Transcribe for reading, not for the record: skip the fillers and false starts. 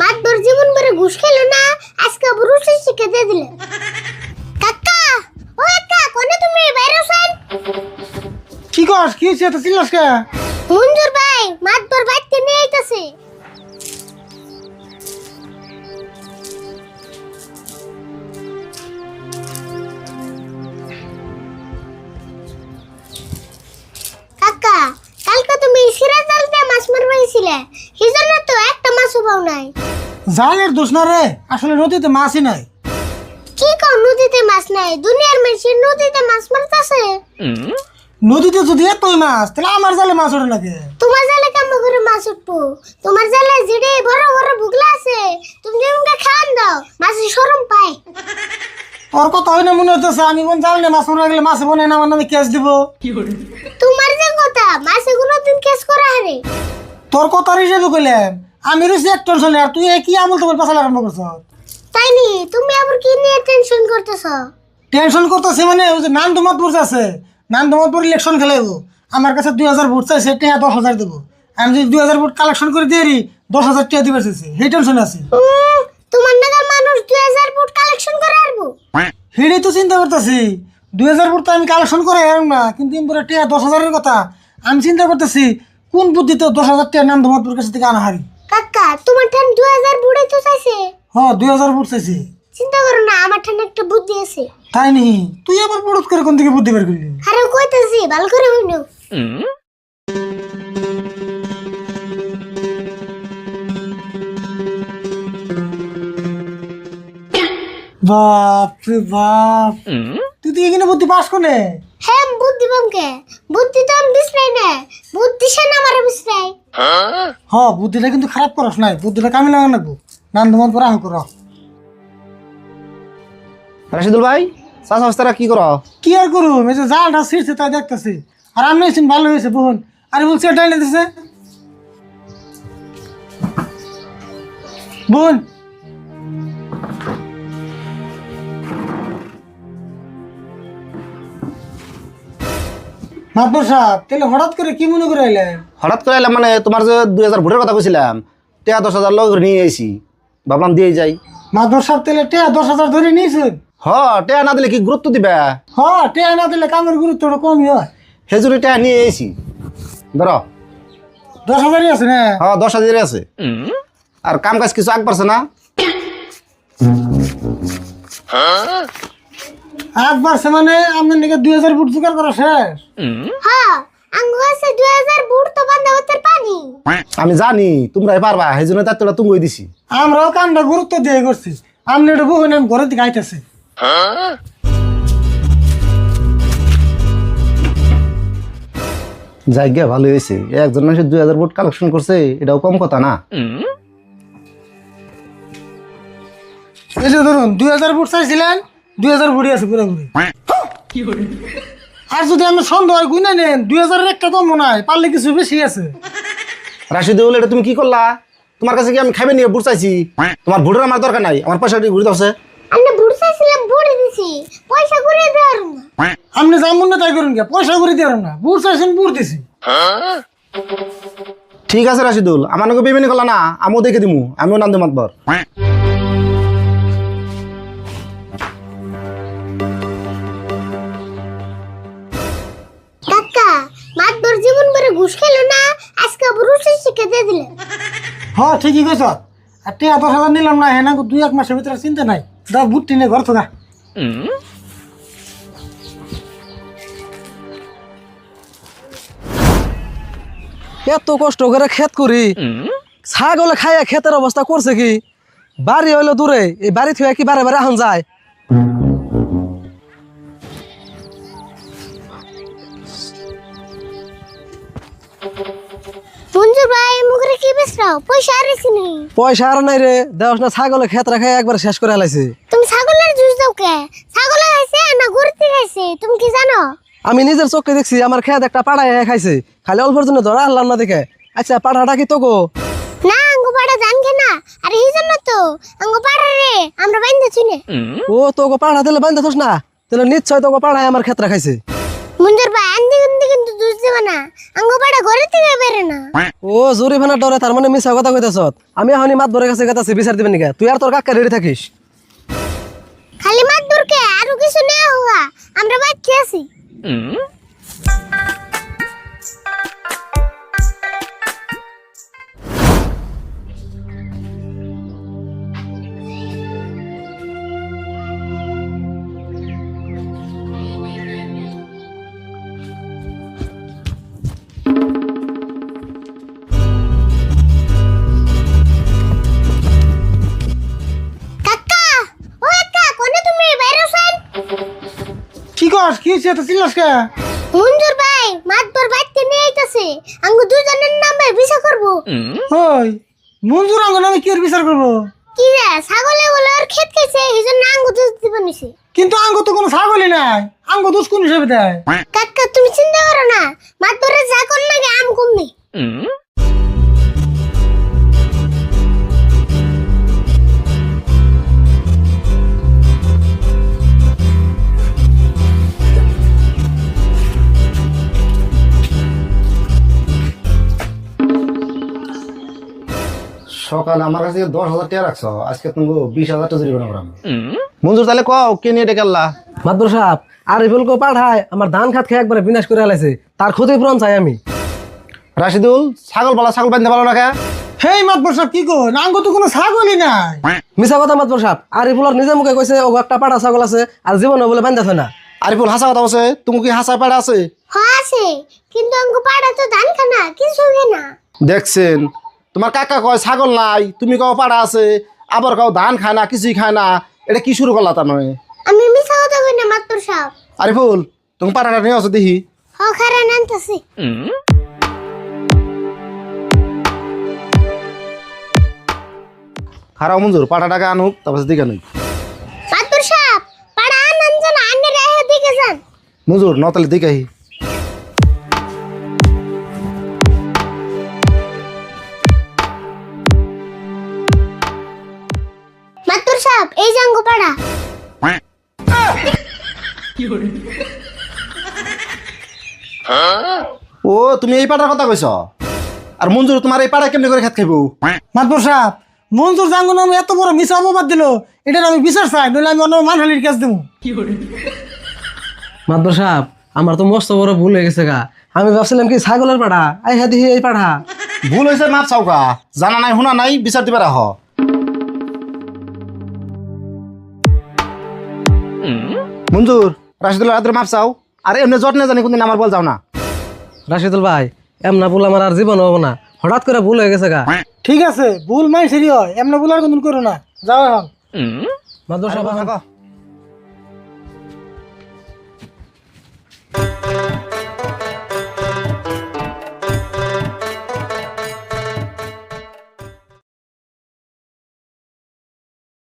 মাতবর জীবন ভরে ঘুষ খেলো না, আজকে বুরুষে শিখে দিয়ে দিলে। কাকা, ও কাকা, কোনে তুমি বাইরে আছেন? কি কস? কি হইছে? এত চিল্লাস কে? মঞ্জুর ভাই মাতবর বাইতে নিয়ে আইতাছে। কাকা, কালকে তুমি সিরা জালতে মাছ মারবাইছিলে, সেজন্য তো একটা মাছও পাও নাই। জালের দোষ না রে, আসলে নদীতে মাছই নাই। কি কও নদীতে মাছ নাই? দুনিয়ার মানুষের নদীতে মাছ মারতাছে। নদীতে যদি এতই মাছ, তাহলে আমার জালে মাছ ওঠে নাকি? তোমার জালে কেমন করে মাছ উঠবো? তোমার জালে জিডে বড় বড় বুগলা আছে, তুমি যেমনকে খাওয়ান দাও, মাছের শরম পায়। তোর কথা হয় না মনে হইতেছে আমি কোন জাল নিয়ে মাছ মারা গেলে মাছে বনে না আমার নামে কেস দিব। তোমার যে কথা, মাছে কোনোদিন কেস করা হারে। তোর কথার হিসেবে কইলাম আমি রয়েছি এক টেনশনে, আর তুই কি আমল তোমার পাশাল আরম্ভ করছ? তাই নি? তুমি আবার কি নিয়ে টেনশন করতেছ? টেনশন করতেছে মানে ওই যে নান্দমাতপুর আছে, নান্দমাতপুর ইলেকশন খেলাইবো, আমার কাছে 2000 ভোট চাইছে, টেহা 10,000 দেবো। আমি যদি 2000 ভোট কালেকশন করে দিয়ে 10,000 টাকা দিবার চাইছে, সেই টেনশনে আছি। তোমার নাগাল মানুষ 2000 ভোট কালেকশন করে আসবো? সেটাই তো চিন্তা করতেছি। 2000 ভোট তো আমি কালেকশন করে আর না, কিন্তু এমপুরে টেহা 10,000-এর কথা আমি চিন্তা করতেছি কোন বুদ্ধিতে 10,000 টাকা নান্দমাতপুর কাছে থেকে আনা হারি। কাকা, তোমার ঠান 2000 ভোটই তো চাইছে। হ্যাঁ 2000 ভোট চাইছে। চিন্তা করো না, আমার ঠান একটা বুদ্ধি আছে। তাই নি? তুই আবার পড়ত করে কোন দিকে বুদ্ধি বের করলি? আরে কইতাছি, ভালো করে হইনো। বাপ রে বাপ, তুই তো এখানে বুদ্ধি পাস কোনে? হ্যাঁ, বুদ্ধি বামকে বুদ্ধি তো আমি বিছরাই না, বুদ্ধি সে না মারে বিছরাই। হ, বুদ্ধিটা কিন্তু খারাপ করস নাই, বুদ্ধিটা কামে লাগা নাকবো। নান্দমাতপুর আহ কর। রাশিদুল ভাই, চাষ অবস্থাটা কি করো? কি আর করুম, এই যে জালটা ছিঁড়ছে তাই দেখতেছি। আর আমি এসেছেন ভালো হয়েছে বোন, আরে বলছি এটাই দিছে বোন। মাতবর সাহেব, তাহলে হঠাৎ করে কি মনে করে আইলেন? হঠাৎ করে এলাম মানে তোমার যে 2000 ভোটের কথা কইছিলাম, টেয়া 10,000 লোক নিয়ে এসি, ভাবলাম দিয়ে যাই। মাতবর সাহেব, তাহলে টেয়া 10,000 ধরে নিয়েছেন? হ, টেয়া না দিলে কি গুরুত্ব দিবে? হ, টেয়া না দিলে কামের গুরুত্বটা কমই হয়। হেজুরি টেয়া নিয়ে এসি, ধরো 10,000-ই আছে না? হ্যাঁ 10,000 আছে। আর কাম কাজ কিছু আগ পারছে না? একবারছে মানে আপনার নাকি 2000 ফুট জোগাড় করা শেষ? হ্যাঁ, আঙ্গু আছে 2000 ভোট তো বান্ধা হতে পানি। আমি জানি তোমরাই পারবা, সেই জন্য দায়িত্বটা তুমি দিছি। আমরাও কামটা গুরুত্ব দিয়ে করছি। আপনি এটা বহু নাম ঘরের দিকে আইতেছে। জায়গা ভালো হয়েছে, একজন মানুষের 2000 ভোট কালেকশন করছে, এটাও কম কথা না। এই যে ধরুন 2000 ফুট চাইছিলেন, 2000 ফুটই আছে পুরোপুরি। আর যদি আমি সন্দেহ হয় গুনা নেন, 2000-এর একটা কম মনে হয়, পারলে কিছু বেশি আছে। রাশিদুল, এটা তুমি কি করলা? তোমার কাছে কি আমি খাইবে নিয়ে ভোট চাইছি? তোমার ভোটের আমার দরকার নাই, আমার পয়সাটি ঘুরে দাওছে। আমি ভোট চাইছিলাম, ভোট দিছি, পয়সা করে দেওয়ার না। আপনি যেমন না তাই করুন, পয়সা করে দিয়ে না, বুট চাইছেন বুট দিছি। ঠিক আছে রাশিদুল, আমার নাকি বেমেনি করলা না, আমিও দেখে দিমু, আমিও নান্দে মাতবার। কাকা, মাতবর জীবন ভরে ঘুষ খেলো না, আজকে বুরুষে শিখে দিয়ে দিলে। হ্যাঁ ঠিকই কইছ। আর টিয়া 10,000 নিলাম না, হ্যাঁ না 2-1 মাসের ভিতরে চিন্তা নাই। দাও বুট টিনে ঘর থাকা। এত কষ্ট করে ক্ষেত করি, ছাগলে খাইয়া ক্ষেতের অবস্থা করছে কি? বাড়ি হইলো দূরে, এই বাড়ি থেকে কি বারে বারে আহন যায়? মঞ্জুর ভাই, মুখে কি বেসরাও? পয়সা আরেছি নেই। পয়সা আর নাই রে, দেওস না, ছাগলে ক্ষেত রাখাই একবার শেষ করে হেলাইছে। তুমি ছাগলের জুস দাও কে? ছাগলে খাইছে না গরুতে খাইছে, তুমি কি জানো? আমি নিজের চোখে দেখছি, আমার ক্ষেত একটা পাড়ায় খাইছে, খালি অল্পের জন্য ধরা আনলাম না দেখে। আচ্ছা, পাড়াটা কি তো গো? না, আঙ্গু পাড়া জানকে না, আর এই জন্য তো আঙ্গু পাড়া রে আমরা বাইন্দা চিনে। ও তোকে পাড়া দিলে বান্ধা থস না, তাহলে নিশ্চয় তোকে পাড়ায় আমার ক্ষেত রাখাইছে। মঞ্জুর ভাই, আন্দি কিন্তু জুস দিবে না আঙ্গু পাড়া ঘরে থেকে বেরে না ও জরিমানার ডরে তার মানে মিছা কথা কইতাছ। আমি এখনই মাতবরের কাছে গেতাছি বিচার দিবেন নিকা। তুই আর তোর কাকা রেডি থাকিস। খালি মাত দূরকে আরো কিছু না হুয়া আমরা বাচ্চা আছি কাকা ও কাকা কোনে তুমি বাইরে আছেন কি কর কি হচ্ছে এত চিল্লাস কে? মঞ্জুর ভাই মাতবর বাইতে নিয়ে আইতাছে আঙ্গু দুজনের নামে বিচার করব ওই মঞ্জুর আঙ্গ নামে কি এর বিচার করবো? কি রে ছাগলে বলে ওর ক্ষেত খাইছে এইজন্য আঙ্গু দুধ দিব নিছে কিন্তু আঙ্গ তো কোনো ছাগলই নাই, আঙ্গ দোষ কোন হিসেবে দেয়? কাকা তুমি চিন্তা করো না মাতবরে যা কোন লাগে আম কম নেই সকালে আমার কাছে 10,000 টাকা রাখছো, আজকে তুমি 20,000 টাকা জরিমানা করাম। মঞ্জুর তাহলে কও কে নিয়ে ডেকে আল্লাহ? মাতবর সাহেব আরিফুল কো পাঠায় আমার ধান খাত খেয়ে একবারে বিনাশ করে আলাইছে। তার ক্ষতিপূরণ চাই আমি। রাশিদুল ছাগল বাঁধতে পারো না কে? হেই মাতবর সাহেব কি কর, আঙ্গ তো কোনো ছাগলই নাই। মিছা কথা মাতবর সাহেব। আরিফুল আর নিজে মুখে কইছে ও একটা পাঠা ছাগল আছে আর জীবনে বলে বান্ধাছে না। আরিফুল হাসা কথা বলছে, তুমি কি হাসা পাড়া আছে? আছে কিন্তু আঙ্গু পাড়া তো ধান খানা কিছু না দেখছেন তোমার কাকা কয় ছাগল নাই, তুমি কও পাড়া আছে, আবার কও ধান খায় না কিছুই খায় না। এটা কি শুরু করলা তা নয়? আমি মিছা কথা কই না মাতবর সাহেব আরিফুল তুমি পাড়াটা নিয়ে আসো দেখি। হ খারা নানতাছি খারাপ মঞ্জুর পাড়াটাকে আনুক তারপর দিকে নই। মাতবর সাহেব পাড়া আনন জান আন্নে রাহে দিকে যান মঞ্জুর নতালে দিকে আহি। মাতবর সাহেব এই যে আঙ্গু পাড়া ও তুমি এই পাড়ার কথা কইছ? আর মঞ্জুর তোমার এই পাড়া কেমনি করে খেত খাইবো? মাতবর সাহেব মঞ্জুর জাঙ্গ নামে এত বড় মিছা অপবাদ দিল, এটার আমি বিচার চাই, নইলে আমি অন্য মানহানির কাজ দেবো। মাতবর সাহেব আমার তো মস্ত বড় ভুল হয়ে গেছে গা। আমি ভাবছিলাম কি ছাগলের পাঠা, আই হ্যাঁ দিহি এই পাঠা। ভুল হয়েছে মাপ চাওকা, জানা নাই শুনা নাই বিচার দিবে রাহ। মঞ্জুর রাশিদুল রাতের মাপ চাও, আর এমনি জট না জানি কোনদিন আমার বল যাও না। রাশিদুল ভাই এমনা ভুল আমার আর জীবন হবো না। হঠাৎ করে ভুল হয়ে গেছে গা। ঠিক আছে ভুল মাই সেরি হয়, এমন ভুল আর কোনদিন করো না, যাও এখন। মাতবর সাহেব থাকো।